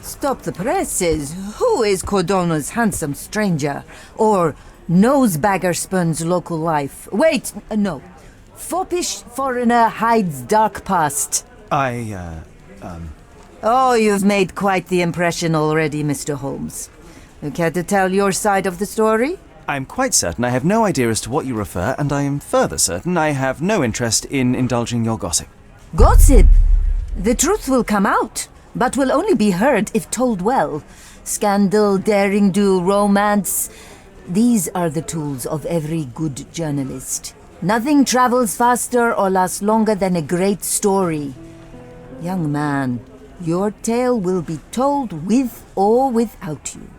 Stop the presses. Who is Cordona's handsome stranger? Or nosebagger spurns local life? Wait, no. Foppish foreigner hides dark past. Oh, you've made quite the impression already, Mr. Holmes. You care to tell your side of the story? I'm quite certain I have no idea as to what you refer, and I am further certain I have no interest in indulging your gossip. Gossip? The truth will come out, but will only be heard if told well. Scandal, daring-do, romance. These are the tools of every good journalist. Nothing travels faster or lasts longer than a great story. Young man, your tale will be told with or without you.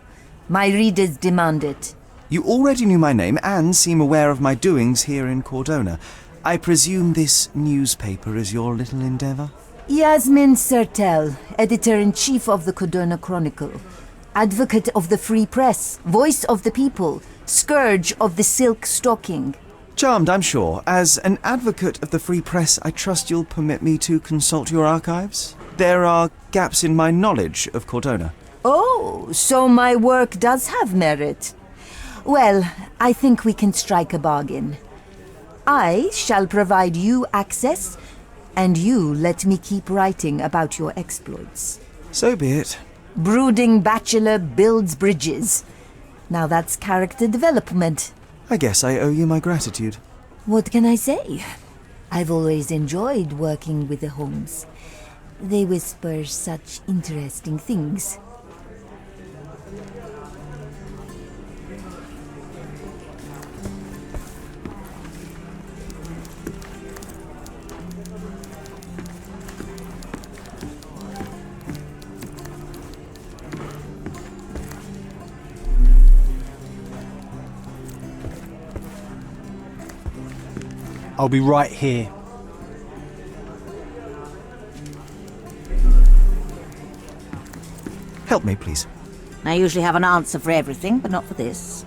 My readers demand it. You already knew my name and seem aware of my doings here in Cordona. I presume this newspaper is your little endeavour? Yasmin Sertel, editor-in-chief of the Cordona Chronicle. Advocate of the free press, voice of the people, scourge of the silk stocking. Charmed, I'm sure. As an advocate of the free press, I trust you'll permit me to consult your archives? There are gaps in my knowledge of Cordona. Oh, so my work does have merit. Well, I think we can strike a bargain. I shall provide you access, and you let me keep writing about your exploits. So be it. Brooding bachelor builds bridges. Now that's character development. I guess I owe you my gratitude. What can I say? I've always enjoyed working with the Holmes. They whisper such interesting things. I'll be right here. Help me, please. I usually have an answer for everything, but not for this.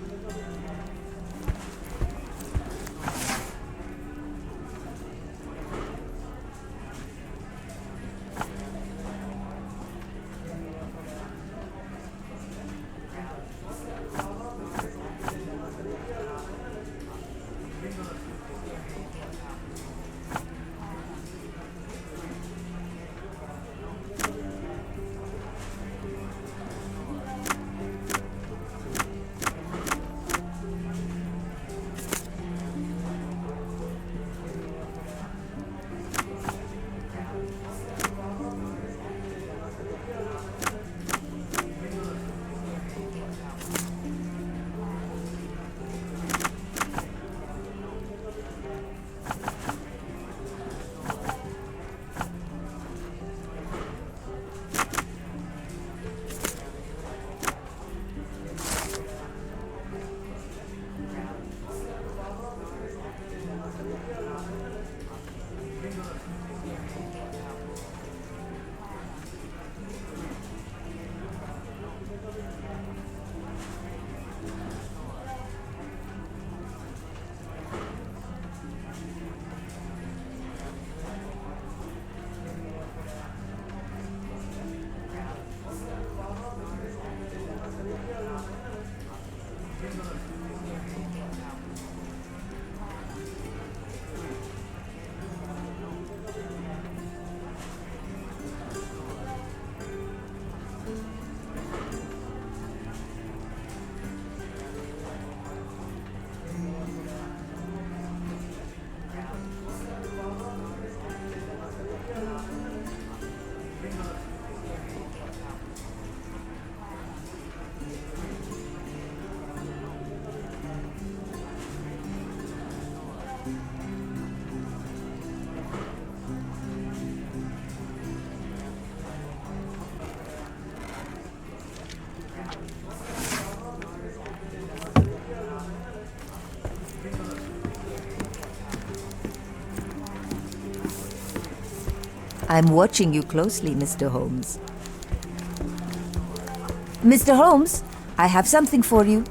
I'm watching you closely, Mr. Holmes. Mr. Holmes, I have something for you.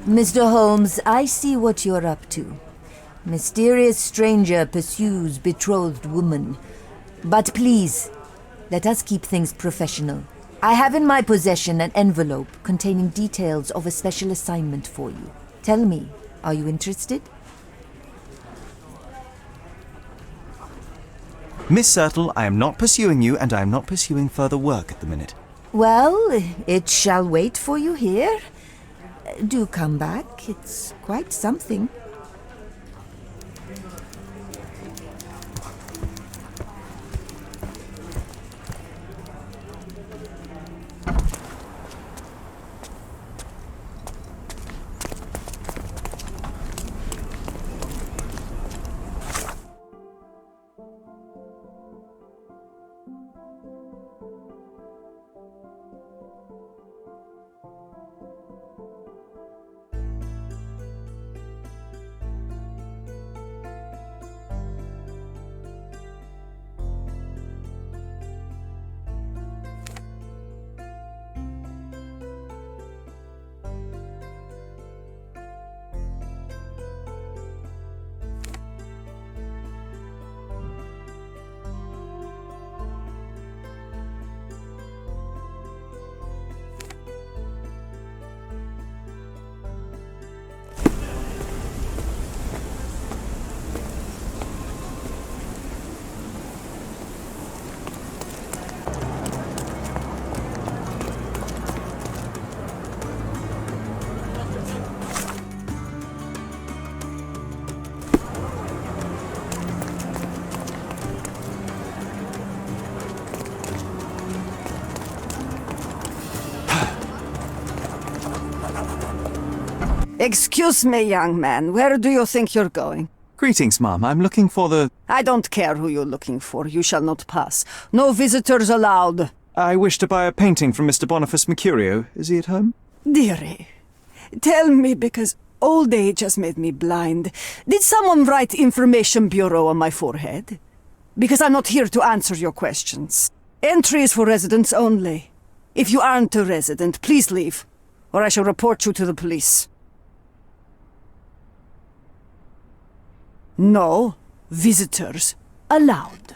Mr. Holmes, I see what you're up to. Mysterious stranger pursues betrothed woman. But please, let us keep things professional. I have in my possession an envelope containing details of a special assignment for you. Tell me, are you interested? Miss Sertle, I am not pursuing you, and I am not pursuing further work at the minute. Well, it shall wait for you here. Do come back. It's quite something. Excuse me, young man. Where do you think you're going? Greetings, ma'am. I'm looking for the... I don't care who you're looking for. You shall not pass. No visitors allowed. I wish to buy a painting from Mr. Boniface Mercurio. Is he at home? Dearie, tell me, because old age has made me blind. Did someone write Information Bureau on my forehead? Because I'm not here to answer your questions. Entry is for residents only. If you aren't a resident, please leave, or I shall report you to the police. No visitors allowed.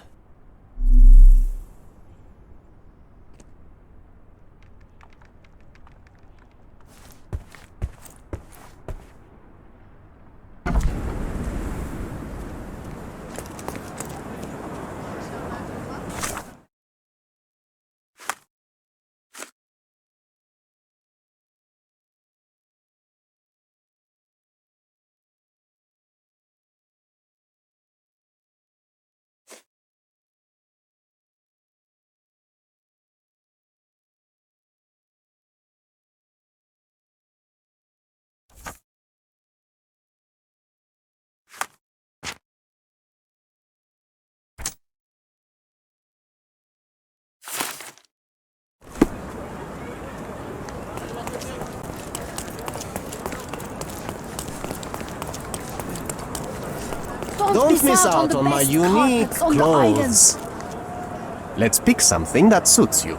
Don't miss out on my unique clothes. Let's pick something that suits you.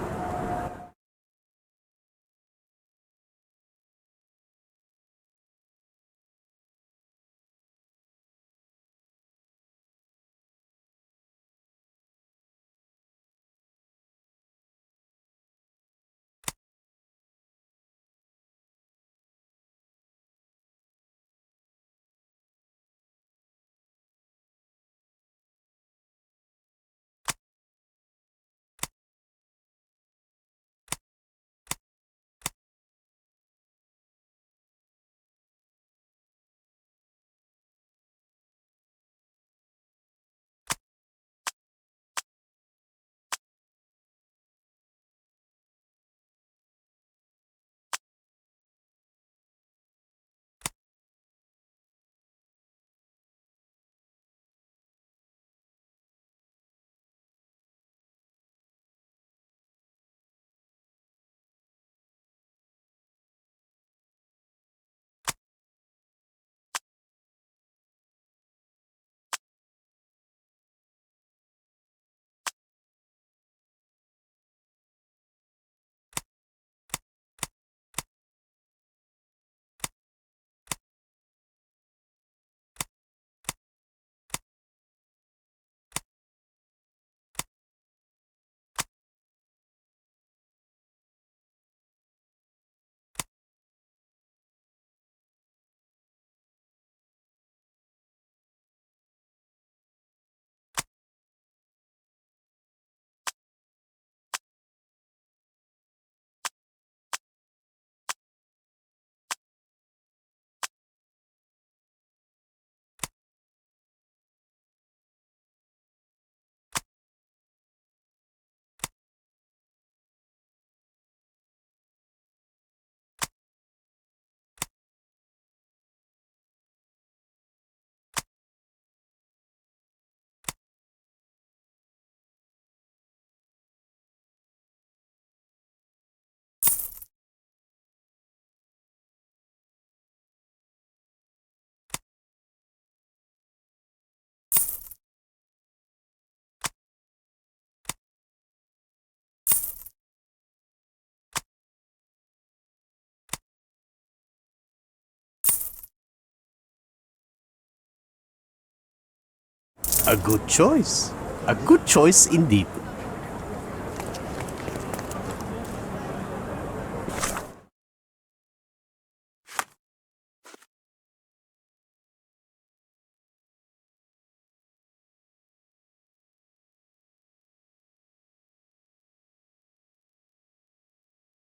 A good choice. A good choice indeed.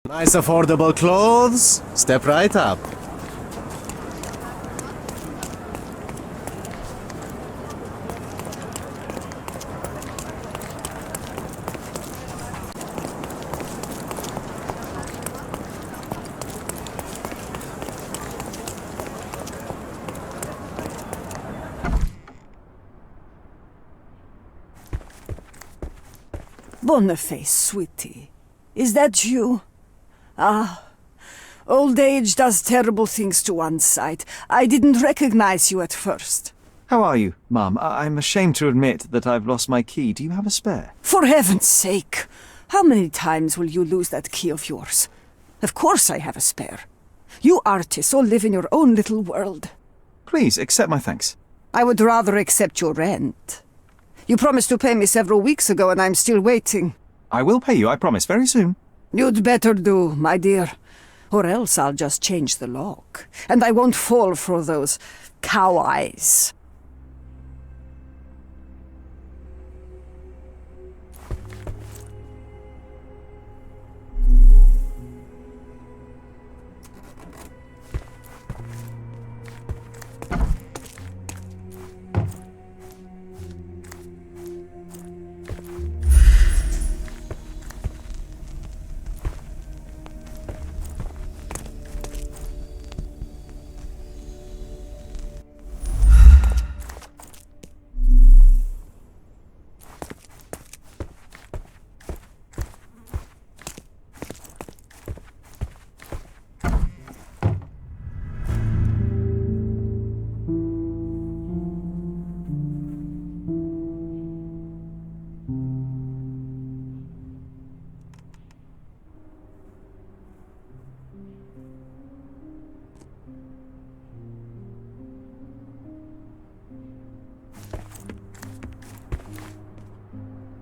Nice affordable clothes. Step right up. Boniface, sweetie. Is that you? Ah, old age does terrible things to one's sight. I didn't recognize you at first. How are you, Mum? I'm ashamed to admit that I've lost my key. Do you have a spare? For heaven's sake! How many times will you lose that key of yours? Of course I have a spare. You artists all live in your own little world. Please, accept my thanks. I would rather accept your rent. You promised to pay me several weeks ago and I'm still waiting. I will pay you, I promise, very soon. You'd better do, my dear. Or else I'll just change the lock. And I won't fall for those cow eyes.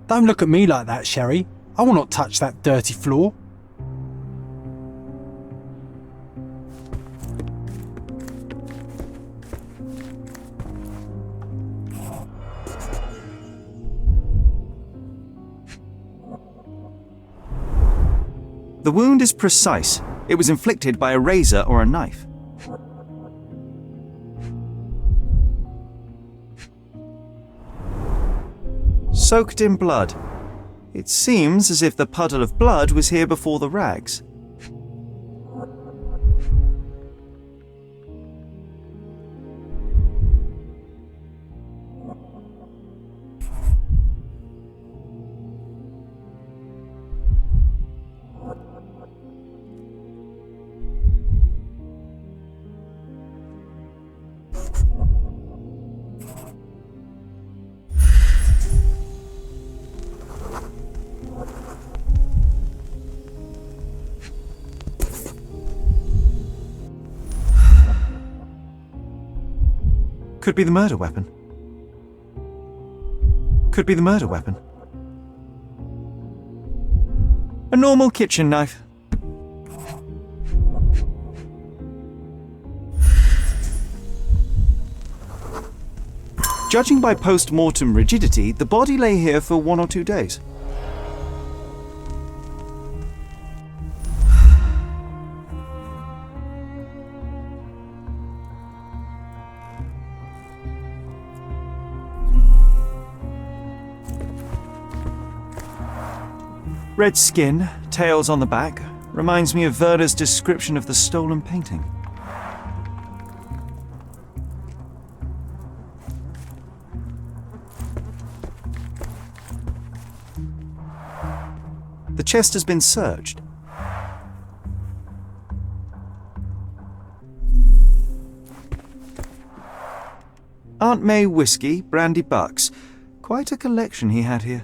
Don't look at me like that, Sherry. I will not touch that dirty floor. The wound is precise. It was inflicted by a razor or a knife. Soaked in blood. It seems as if the puddle of blood was here before the rags. Could be the murder weapon. Could be the murder weapon. A normal kitchen knife. Judging by post-mortem rigidity, the body lay here for 1 or 2 days. Red skin, tails on the back, reminds me of Werder's description of the stolen painting. The chest has been searched. Aunt May whiskey, brandy bucks. Quite a collection he had here.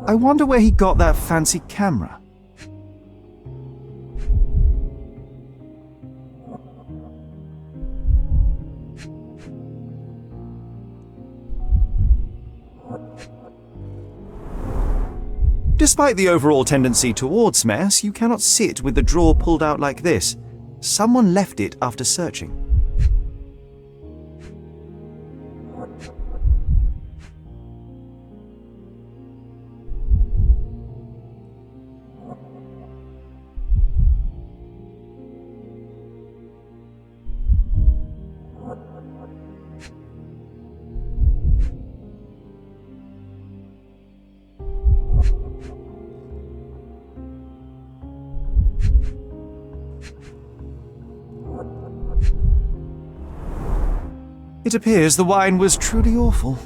I wonder where he got that fancy camera. Despite the overall tendency towards mess, you cannot sit with the drawer pulled out like this. Someone left it after searching. It appears the wine was truly awful.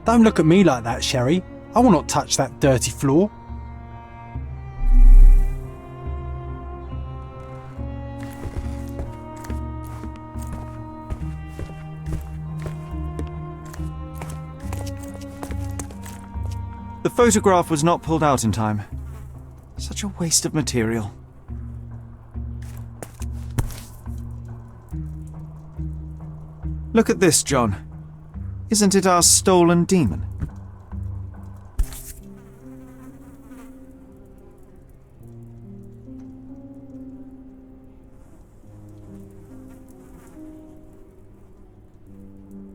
Don't look at me like that, Sherry. I will not touch that dirty floor. The photograph was not pulled out in time. Such a waste of material. Look at this, John. Isn't it our stolen demon?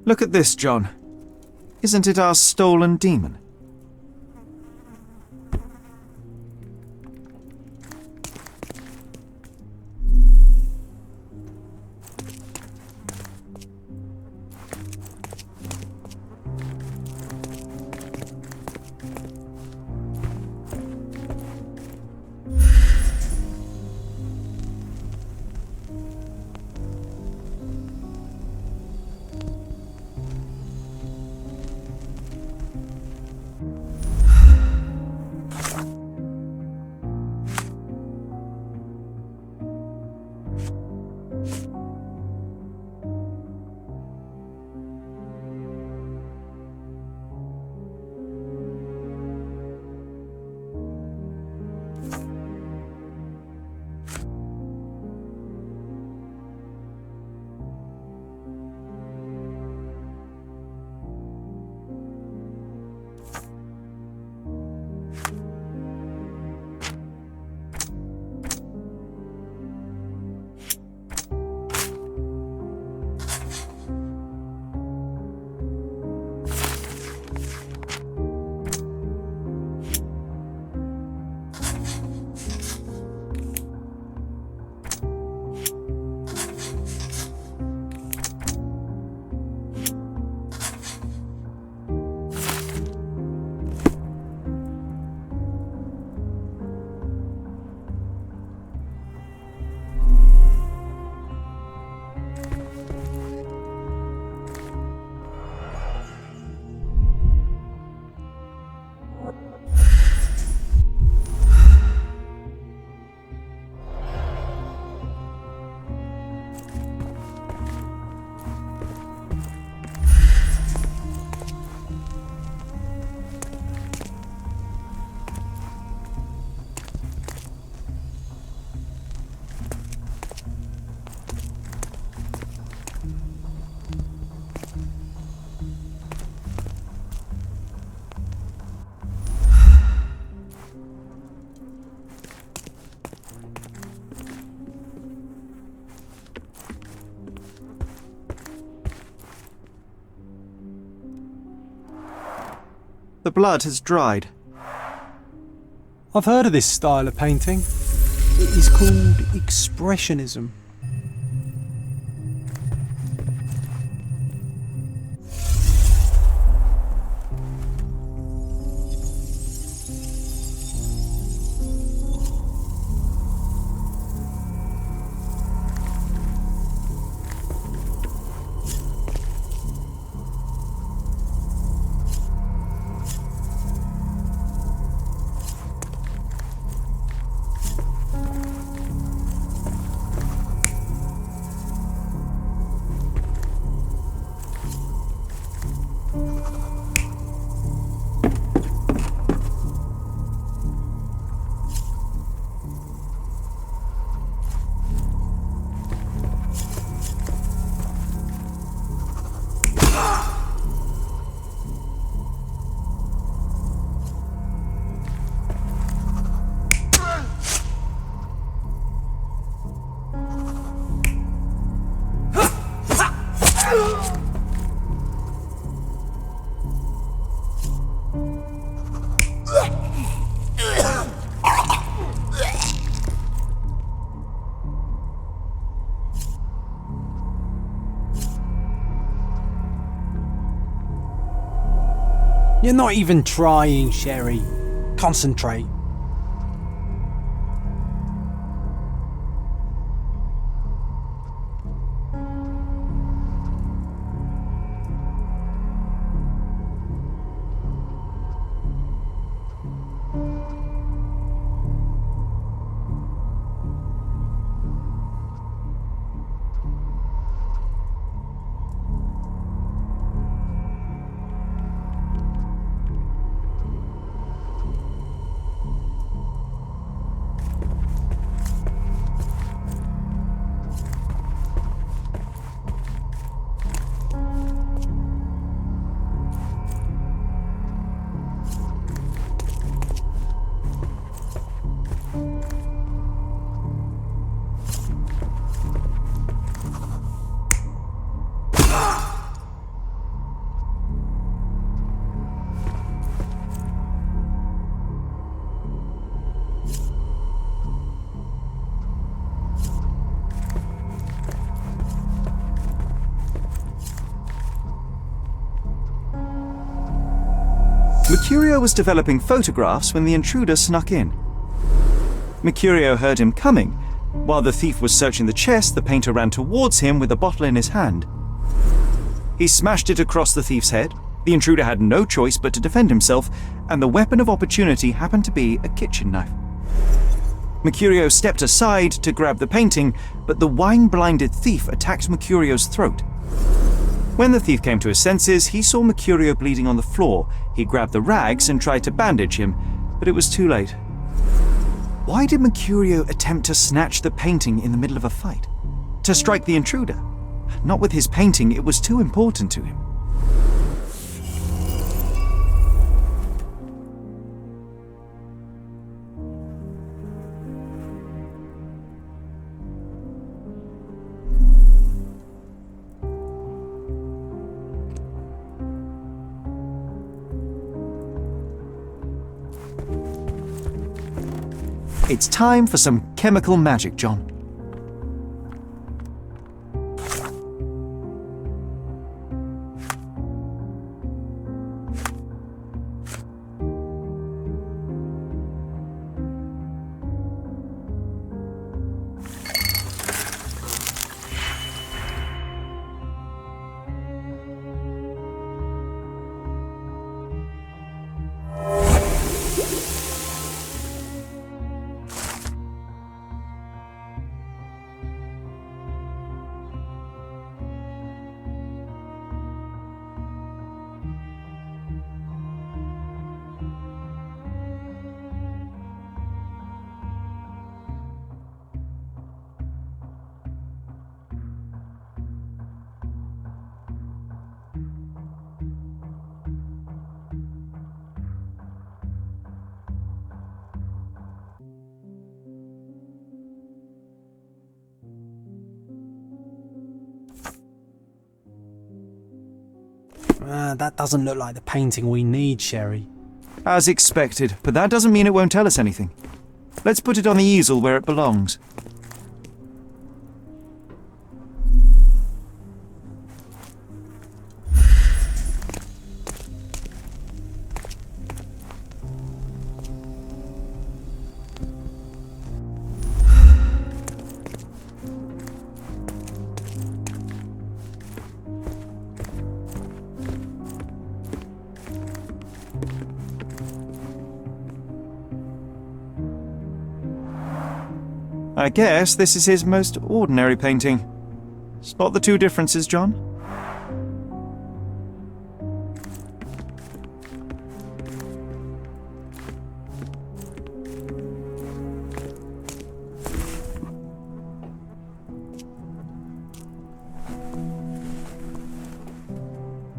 Look at this, John. Isn't it our stolen demon? The blood has dried. I've heard of this style of painting. It is called expressionism. You're not even trying, Sherry. Concentrate. Mercurio was developing photographs when the intruder snuck in. Mercurio heard him coming. While the thief was searching the chest, the painter ran towards him with a bottle in his hand. He smashed it across the thief's head. The intruder had no choice but to defend himself, and the weapon of opportunity happened to be a kitchen knife. Mercurio stepped aside to grab the painting, but the wine-blinded thief attacked Mercurio's throat. When the thief came to his senses, he saw Mercurio bleeding on the floor. He grabbed the rags and tried to bandage him, but it was too late. Why did Mercurio attempt to snatch the painting in the middle of a fight? To strike the intruder? Not with his painting, it was too important to him. It's time for some chemical magic, John. That doesn't look like the painting we need, Sherry. As expected, but that doesn't mean it won't tell us anything. Let's put it on the easel where it belongs. I guess this is his most ordinary painting. Spot the two differences, John?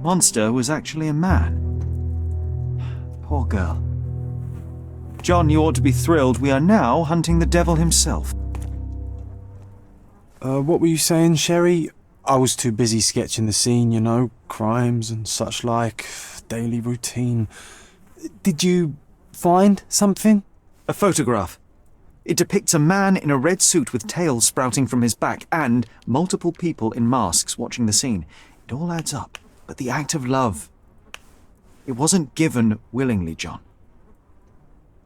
Monster was actually a man. Poor girl. John, you ought to be thrilled. We are now hunting the devil himself. What were you saying, Sherry? I was too busy sketching the scene, you know, crimes and such like, daily routine. Did you find something? A photograph. It depicts a man in a red suit with tails sprouting from his back and multiple people in masks watching the scene. It all adds up. But the act of love, it wasn't given willingly, John.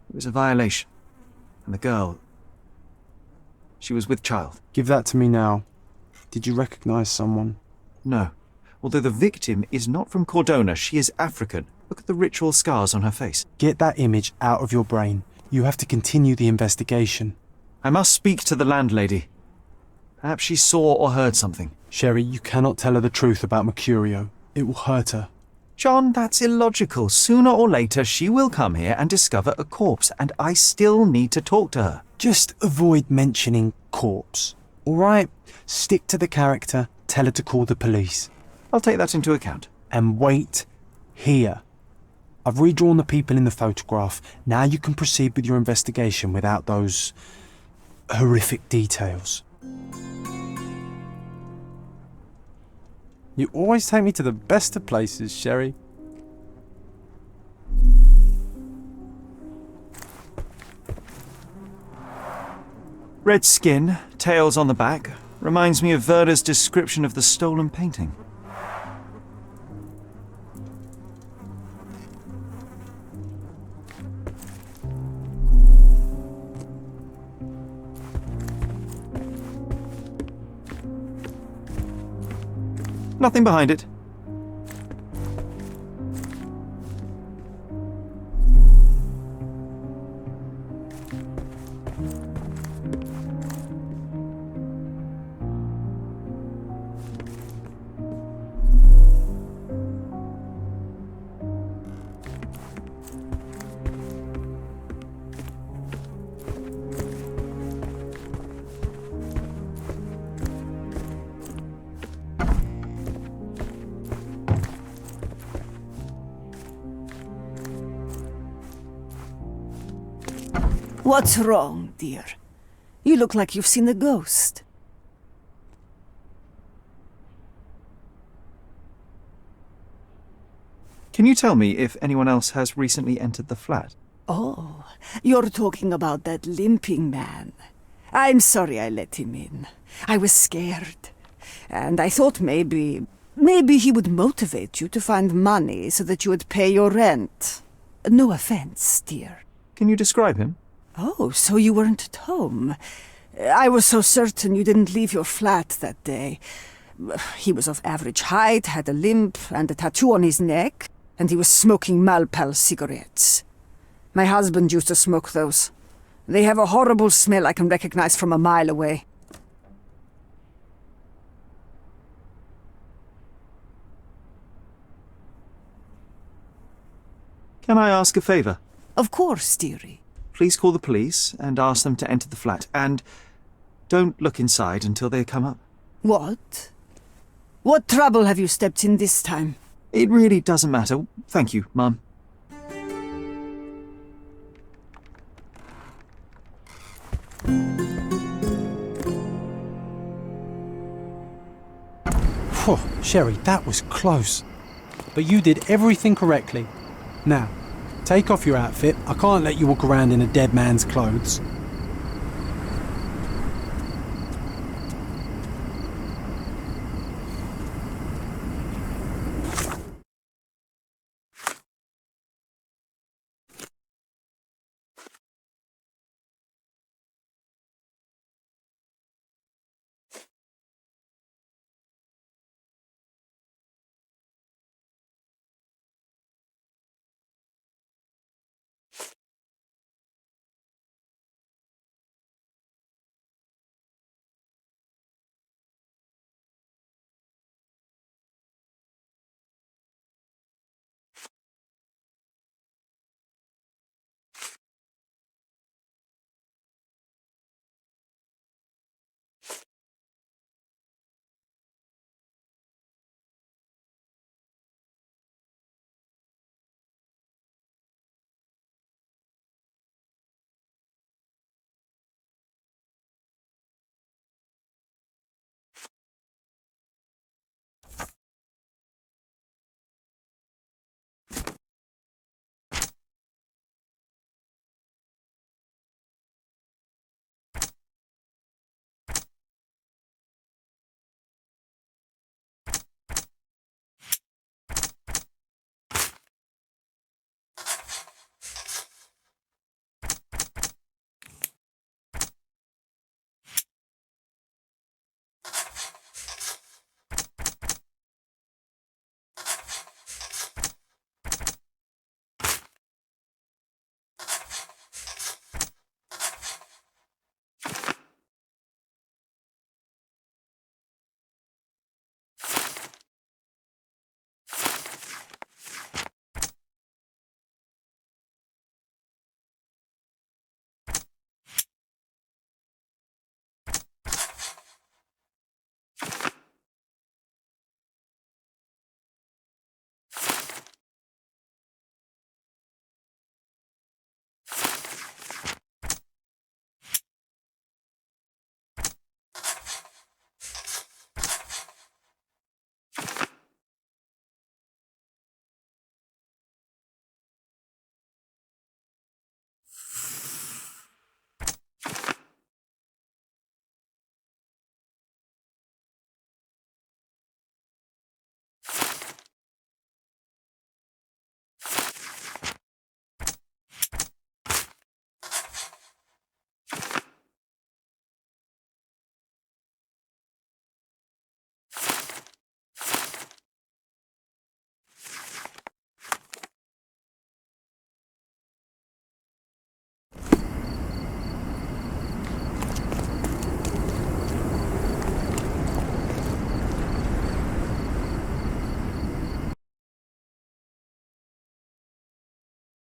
It was a violation. And the girl, she was with child. Give that to me now. Did you recognize someone? No. Although the victim is not from Cordona, she is African. Look at the ritual scars on her face. Get that image out of your brain. You have to continue the investigation. I must speak to the landlady. Perhaps she saw or heard something. Sherry, you cannot tell her the truth about Mercurio. It will hurt her. John, that's illogical. Sooner or later, she will come here and discover a corpse, and I still need to talk to her. Just avoid mentioning corpse, all right? Stick to the character, tell her to call the police. I'll take that into account. And wait here. I've redrawn the people in the photograph. Now you can proceed with your investigation without those horrific details. You always take me to the best of places, Sherry. Red skin, tails on the back, reminds me of Verda's description of the stolen painting. Nothing behind it. What's wrong, dear? You look like you've seen a ghost. Can you tell me if anyone else has recently entered the flat? Oh, you're talking about that limping man. I'm sorry I let him in. I was scared. And I thought maybe he would motivate you to find money so that you would pay your rent. No offense, dear. Can you describe him? Oh, so you weren't at home. I was so certain you didn't leave your flat that day. He was of average height, had a limp and a tattoo on his neck, and he was smoking Malpal cigarettes. My husband used to smoke those. They have a horrible smell I can recognize from a mile away. Can I ask a favor? Of course, dearie. Please call the police and ask them to enter the flat. And don't look inside until they come up. What? What trouble have you stepped in this time? It really doesn't matter. Thank you, Mum. Phew, Sherry, that was close. but you did everything correctly. Now, take off your outfit. I can't let you walk around in a dead man's clothes.